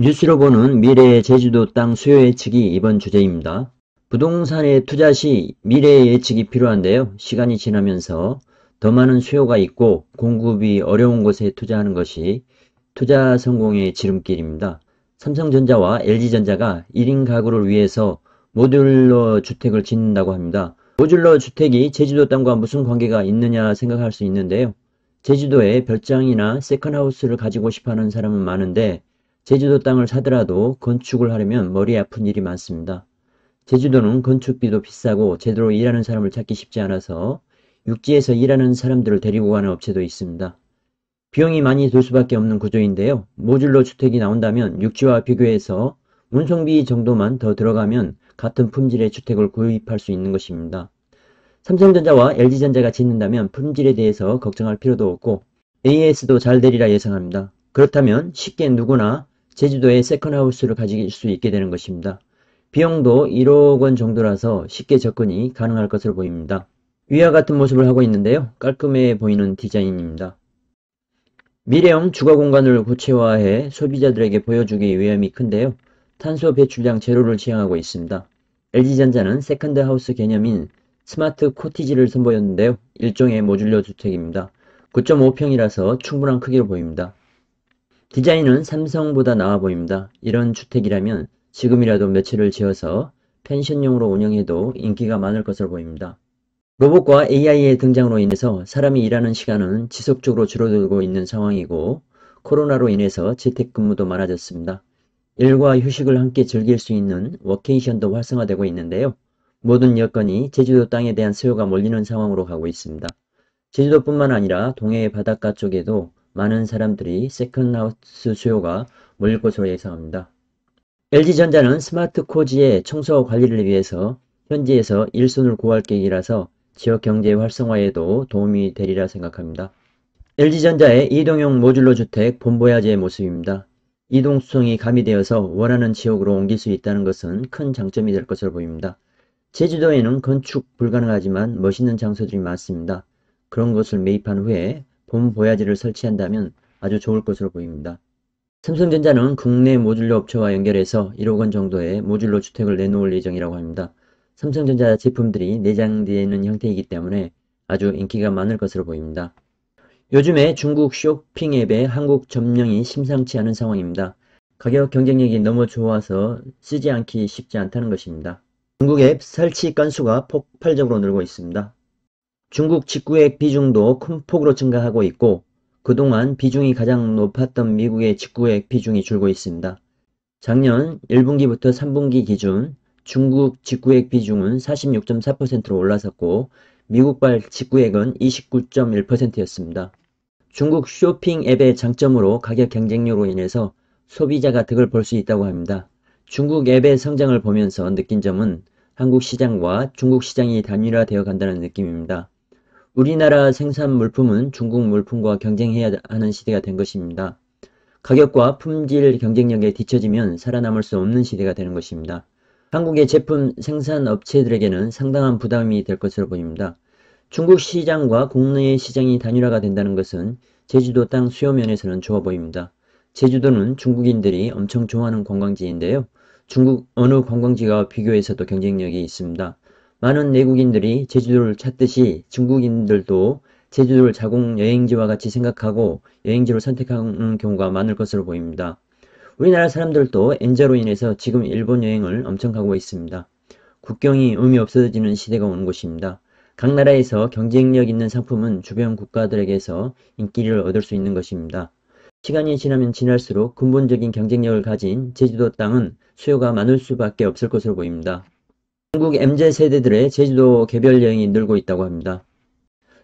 뉴스로 보는 미래의 제주도 땅 수요 예측이 이번 주제입니다. 부동산에 투자 시 미래 예측이 필요한데요. 시간이 지나면서 더 많은 수요가 있고 공급이 어려운 곳에 투자하는 것이 투자 성공의 지름길입니다. 삼성전자와 LG전자가 1인 가구를 위해서 모듈러 주택을 짓는다고 합니다. 모듈러 주택이 제주도 땅과 무슨 관계가 있느냐 생각할 수 있는데요. 제주도에 별장이나 세컨하우스를 가지고 싶어하는 사람은 많은데 제주도 땅을 사더라도 건축을 하려면 머리 아픈 일이 많습니다. 제주도는 건축비도 비싸고 제대로 일하는 사람을 찾기 쉽지 않아서 육지에서 일하는 사람들을 데리고 가는 업체도 있습니다. 비용이 많이 들 수밖에 없는 구조인데요. 모듈러 주택이 나온다면 육지와 비교해서 운송비 정도만 더 들어가면 같은 품질의 주택을 구입할 수 있는 것입니다. 삼성전자와 LG전자가 짓는다면 품질에 대해서 걱정할 필요도 없고 AS도 잘 되리라 예상합니다. 그렇다면 쉽게 누구나 제주도에 세컨하우스를 가질 수 있게 되는 것입니다. 비용도 1억 원 정도라서 쉽게 접근이 가능할 것으로 보입니다. 위와 같은 모습을 하고 있는데요. 깔끔해 보이는 디자인입니다. 미래형 주거 공간을 구체화해 소비자들에게 보여주기 위험이 큰데요. 탄소 배출량 제로를 지향하고 있습니다. LG전자는 세컨드 하우스 개념인 스마트 코티지를 선보였는데요. 일종의 모듈러 주택입니다. 9.5평이라서 충분한 크기로 보입니다. 디자인은 삼성보다 나아 보입니다. 이런 주택이라면 지금이라도 몇 채를 지어서 펜션용으로 운영해도 인기가 많을 것으로 보입니다. 로봇과 AI의 등장으로 인해서 사람이 일하는 시간은 지속적으로 줄어들고 있는 상황이고 코로나로 인해서 재택근무도 많아졌습니다. 일과 휴식을 함께 즐길 수 있는 워케이션도 활성화되고 있는데요. 모든 여건이 제주도 땅에 대한 수요가 몰리는 상황으로 가고 있습니다. 제주도뿐만 아니라 동해 바닷가 쪽에도 많은 사람들이 세컨하우스 수요가 몰릴 것으로 예상합니다. LG전자는 스마트 코지의 청소 관리를 위해서 현지에서 일손을 구할 계획이라서 지역 경제 활성화에도 도움이 되리라 생각합니다. LG전자의 이동형 모듈러 주택 본보야지의 모습입니다. 이동수송이 가미되어서 원하는 지역으로 옮길 수 있다는 것은 큰 장점이 될 것으로 보입니다. 제주도에는 건축 불가능하지만 멋있는 장소들이 많습니다. 그런 것을 매입한 후에 본보야지를 설치한다면 아주 좋을 것으로 보입니다. 삼성전자는 국내 모듈러 업체와 연결해서 1억 원 정도의 모듈러 주택을 내놓을 예정이라고 합니다. 삼성전자 제품들이 내장되어 있는 형태이기 때문에 아주 인기가 많을 것으로 보입니다. 요즘에 중국 쇼핑 앱의 한국 점령이 심상치 않은 상황입니다. 가격 경쟁력이 너무 좋아서 쓰지 않기 쉽지 않다는 것입니다. 중국 앱 설치 건수가 폭발적으로 늘고 있습니다. 중국 직구액 비중도 큰 폭으로 증가하고 있고 그동안 비중이 가장 높았던 미국의 직구액 비중이 줄고 있습니다. 작년 1분기부터 3분기 기준 중국 직구액 비중은 46.4%로 올라섰고 미국발 직구액은 29.1%였습니다. 중국 쇼핑 앱의 장점으로 가격 경쟁력으로 인해서 소비자가 득을 볼 수 있다고 합니다. 중국 앱의 성장을 보면서 느낀 점은 한국 시장과 중국 시장이 단일화되어 간다는 느낌입니다. 우리나라 생산 물품은 중국 물품과 경쟁해야 하는 시대가 된 것입니다. 가격과 품질 경쟁력에 뒤처지면 살아남을 수 없는 시대가 되는 것입니다. 한국의 제품 생산 업체들에게는 상당한 부담이 될 것으로 보입니다. 중국 시장과 국내 시장이 단일화가 된다는 것은 제주도 땅 수요 면에서는 좋아 보입니다. 제주도는 중국인들이 엄청 좋아하는 관광지인데요. 중국 어느 관광지와 비교해서도 경쟁력이 있습니다. 많은 내국인들이 제주도를 찾듯이 중국인들도 제주도를 자국 여행지와 같이 생각하고 여행지로 선택하는 경우가 많을 것으로 보입니다. 우리나라 사람들도 엔저로 인해서 지금 일본 여행을 엄청 가고 있습니다. 국경이 의미 없어지는 시대가 오는 것입니다. 각 나라에서 경쟁력 있는 상품은 주변 국가들에게서 인기를 얻을 수 있는 것입니다. 시간이 지나면 지날수록 근본적인 경쟁력을 가진 제주도 땅은 수요가 많을 수밖에 없을 것으로 보입니다. 중국 MZ세대들의 제주도 개별 여행이 늘고 있다고 합니다.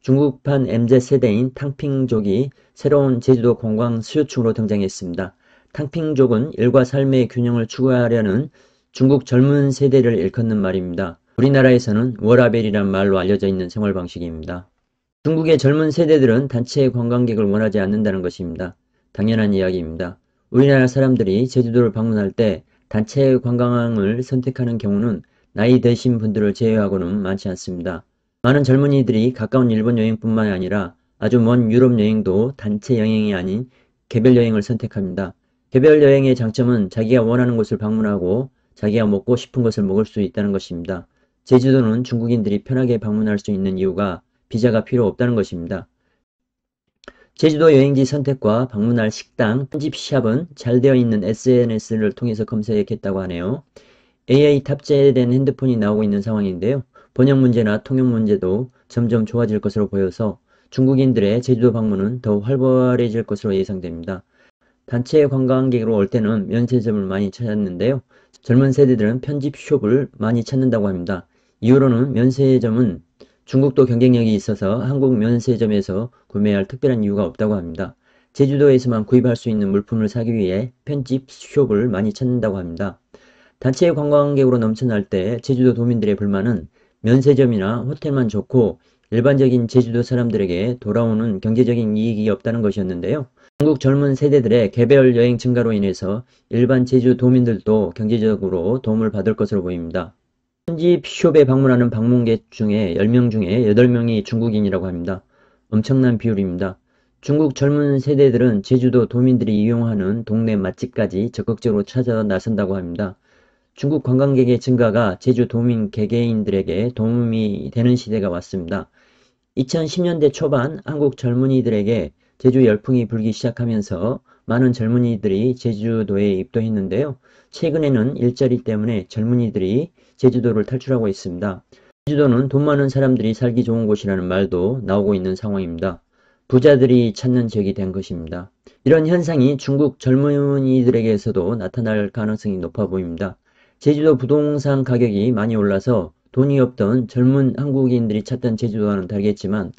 중국판 MZ세대인 탕핑족이 새로운 제주도 관광 수요층으로 등장했습니다. 탕핑족은 일과 삶의 균형을 추구하려는 중국 젊은 세대를 일컫는 말입니다. 우리나라에서는 워라벨이란 말로 알려져 있는 생활 방식입니다. 중국의 젊은 세대들은 단체 관광객을 원하지 않는다는 것입니다. 당연한 이야기입니다. 우리나라 사람들이 제주도를 방문할 때 단체 관광을 선택하는 경우는 나이 드신 분들을 제외하고는 많지 않습니다. 많은 젊은이들이 가까운 일본 여행뿐만 아니라 아주 먼 유럽 여행도 단체 여행이 아닌 개별 여행을 선택합니다. 개별 여행의 장점은 자기가 원하는 곳을 방문하고 자기가 먹고 싶은 것을 먹을 수 있다는 것입니다. 제주도는 중국인들이 편하게 방문할 수 있는 이유가 비자가 필요 없다는 것입니다. 제주도 여행지 선택과 방문할 식당, 편집 샵은 잘 되어 있는 SNS를 통해서 검색했다고 하네요. AI 탑재된 핸드폰이 나오고 있는 상황인데요. 번역 문제나 통역 문제도 점점 좋아질 것으로 보여서 중국인들의 제주도 방문은 더 활발해질 것으로 예상됩니다. 단체 관광객으로 올 때는 면세점을 많이 찾았는데요. 젊은 세대들은 편집숍을 많이 찾는다고 합니다. 이후로는 면세점은 중국도 경쟁력이 있어서 한국 면세점에서 구매할 특별한 이유가 없다고 합니다. 제주도에서만 구입할 수 있는 물품을 사기 위해 편집숍을 많이 찾는다고 합니다. 단체 관광객으로 넘쳐날 때 제주도 도민들의 불만은 면세점이나 호텔만 좋고 일반적인 제주도 사람들에게 돌아오는 경제적인 이익이 없다는 것이었는데요. 중국 젊은 세대들의 개별 여행 증가로 인해서 일반 제주 도민들도 경제적으로 도움을 받을 것으로 보입니다. 편집숍에 방문하는 방문객 중에 10명 중에 8명이 중국인이라고 합니다. 엄청난 비율입니다. 중국 젊은 세대들은 제주도 도민들이 이용하는 동네 맛집까지 적극적으로 찾아 나선다고 합니다. 중국 관광객의 증가가 제주 도민 개개인들에게 도움이 되는 시대가 왔습니다. 2010년대 초반 한국 젊은이들에게 제주 열풍이 불기 시작하면서 많은 젊은이들이 제주도에 입도했는데요. 최근에는 일자리 때문에 젊은이들이 제주도를 탈출하고 있습니다. 제주도는 돈 많은 사람들이 살기 좋은 곳이라는 말도 나오고 있는 상황입니다. 부자들이 찾는 지역이 된 것입니다. 이런 현상이 중국 젊은이들에게서도 나타날 가능성이 높아 보입니다. 제주도 부동산 가격이 많이 올라서 돈이 없던 젊은 한국인들이 찾던 제주도와는 다르겠지만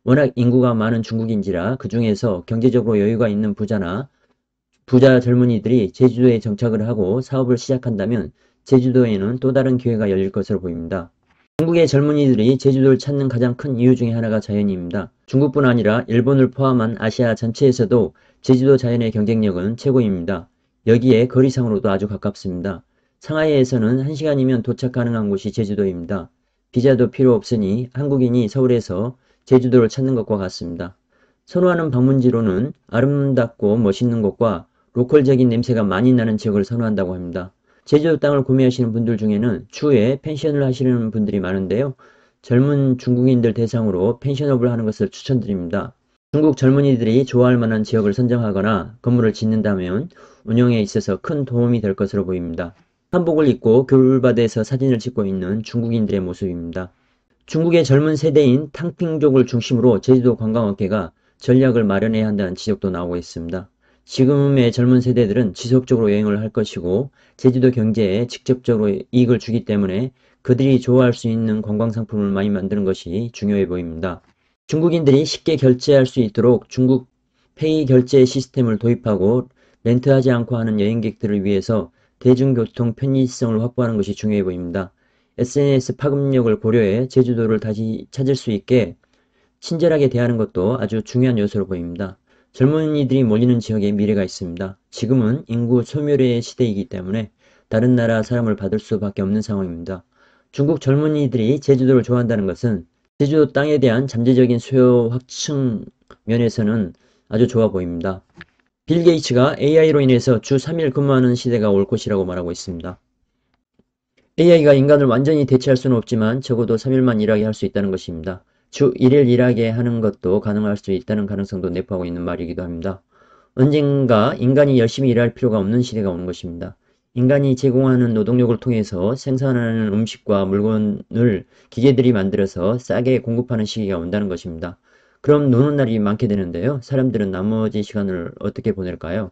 워낙 인구가 많은 중국인지라 그 중에서 경제적으로 여유가 있는 부자 젊은이들이 제주도에 정착을 하고 사업을 시작한다면 제주도에는 또 다른 기회가 열릴 것으로 보입니다. 중국의 젊은이들이 제주도를 찾는 가장 큰 이유 중에 하나가 자연입니다. 중국뿐 아니라 일본을 포함한 아시아 전체에서도 제주도 자연의 경쟁력은 최고입니다. 여기에 거리상으로도 아주 가깝습니다. 상하이에서는 1시간이면 도착 가능한 곳이 제주도입니다. 비자도 필요 없으니 한국인이 서울에서 제주도를 찾는 것과 같습니다. 선호하는 방문지로는 아름답고 멋있는 곳과 로컬적인 냄새가 많이 나는 지역을 선호한다고 합니다. 제주도 땅을 구매하시는 분들 중에는 추후에 펜션을 하시는 분들이 많은데요. 젊은 중국인들 대상으로 펜션업을 하는 것을 추천드립니다. 중국 젊은이들이 좋아할 만한 지역을 선정하거나 건물을 짓는다면 운영에 있어서 큰 도움이 될 것으로 보입니다. 한복을 입고 귤밭에서 사진을 찍고 있는 중국인들의 모습입니다. 중국의 젊은 세대인 탕핑족을 중심으로 제주도 관광업계가 전략을 마련해야 한다는 지적도 나오고 있습니다. 지금의 젊은 세대들은 지속적으로 여행을 할 것이고 제주도 경제에 직접적으로 이익을 주기 때문에 그들이 좋아할 수 있는 관광상품을 많이 만드는 것이 중요해 보입니다. 중국인들이 쉽게 결제할 수 있도록 중국 페이 결제 시스템을 도입하고 렌트하지 않고 하는 여행객들을 위해서 대중교통 편의성을 확보하는 것이 중요해 보입니다. SNS 파급력을 고려해 제주도를 다시 찾을 수 있게 친절하게 대하는 것도 아주 중요한 요소로 보입니다. 젊은이들이 몰리는 지역에 미래가 있습니다. 지금은 인구 소멸의 시대이기 때문에 다른 나라 사람을 받을 수밖에 없는 상황입니다. 중국 젊은이들이 제주도를 좋아한다는 것은 제주도 땅에 대한 잠재적인 수요 확충 면에서는 아주 좋아 보입니다. 빌 게이츠가 AI로 인해서 주 3일 근무하는 시대가 올 것이라고 말하고 있습니다. AI가 인간을 완전히 대체할 수는 없지만 적어도 3일만 일하게 할 수 있다는 것입니다. 주 1일 일하게 하는 것도 가능할 수 있다는 가능성도 내포하고 있는 말이기도 합니다. 언젠가 인간이 열심히 일할 필요가 없는 시대가 오는 것입니다. 인간이 제공하는 노동력을 통해서 생산하는 음식과 물건을 기계들이 만들어서 싸게 공급하는 시기가 온다는 것입니다. 그럼 노는 날이 많게 되는데요. 사람들은 나머지 시간을 어떻게 보낼까요?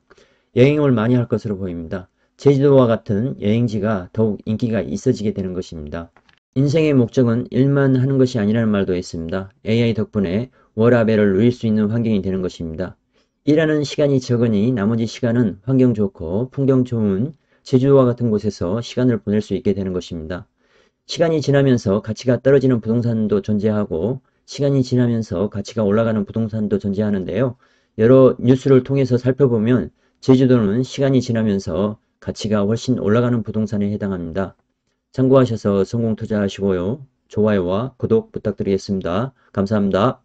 여행을 많이 할 것으로 보입니다. 제주도와 같은 여행지가 더욱 인기가 있어지게 되는 것입니다. 인생의 목적은 일만 하는 것이 아니라는 말도 있습니다. AI 덕분에 워라밸을 누릴 수 있는 환경이 되는 것입니다. 일하는 시간이 적으니 나머지 시간은 환경 좋고 풍경 좋은 제주도와 같은 곳에서 시간을 보낼 수 있게 되는 것입니다. 시간이 지나면서 가치가 떨어지는 부동산도 존재하고 시간이 지나면서 가치가 올라가는 부동산도 존재하는데요. 여러 뉴스를 통해서 살펴보면 제주도는 시간이 지나면서 가치가 훨씬 올라가는 부동산에 해당합니다. 참고하셔서 성공 투자하시고요. 좋아요와 구독 부탁드리겠습니다. 감사합니다.